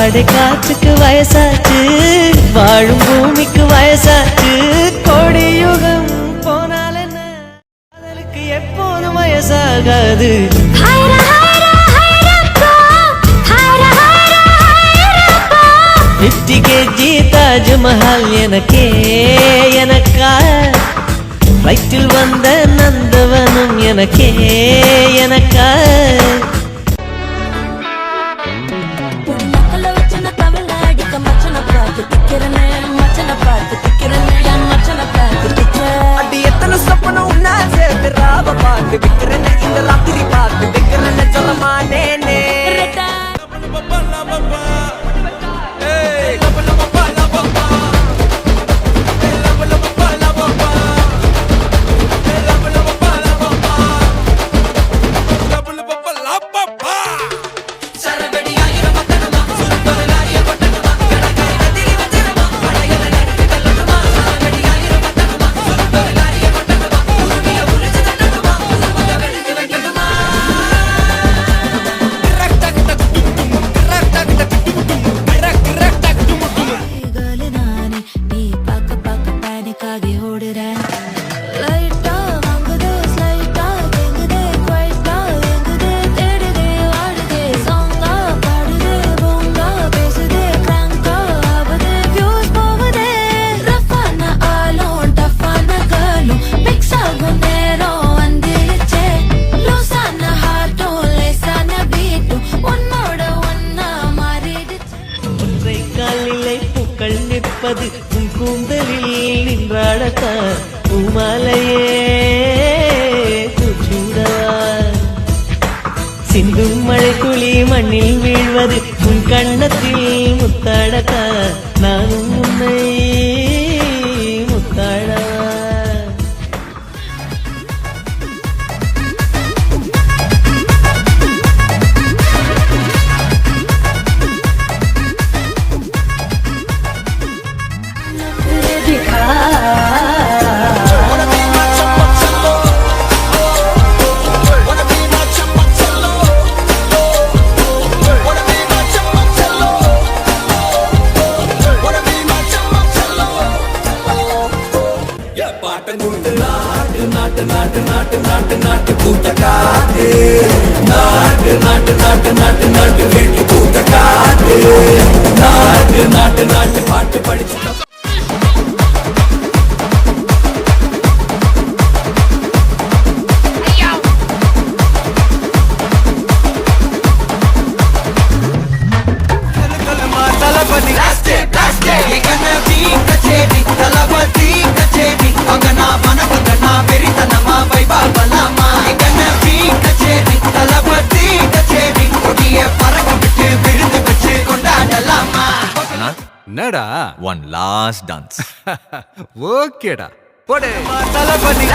வாடை காற்றுக்கு வயசாச்சு, வாழும் பூமிக்கு வயசாச்சு. கோடியுகம் போனால் என்ன, காதலுக்கு எப்போதும் வயசாகாது. கே தாஜ்மஹால் எனக்கே எனக்கா, வயிற்றில் வந்த நந்தவனும் எனக்கே எனக்கா. அடி எத்தனை சொப்பனம் உன்னா சேர்த்து ராவ பார்த்து விக்கிறேன்னு, இந்த ராத்திரி பார்த்து விக்கிறேன்னு சொல்ல மாட்டேனே. உன் கூந்தலில் நின்றாடத்தா பூமாலையே சூடவா. சிந்தும் மழை துளி மண்ணில் வீழ்வது உன் கண்ணத்தில் முத்தாடத்தா, நானும் உன்னை முத்தாடவா. நாட்டு நாட்டு நாட்டு நாட்டு நாட்டு கூட்ட காத்து, நாட்டு நாட்டு நாட்டு நாட்டு நாட்டு வீட்டு கூட்ட காத்து, நாட்டு நாட்டு நாட்டு பாட்டு படிச்சு என்னடா one last dance. ஓகேடா போடு. தளபதி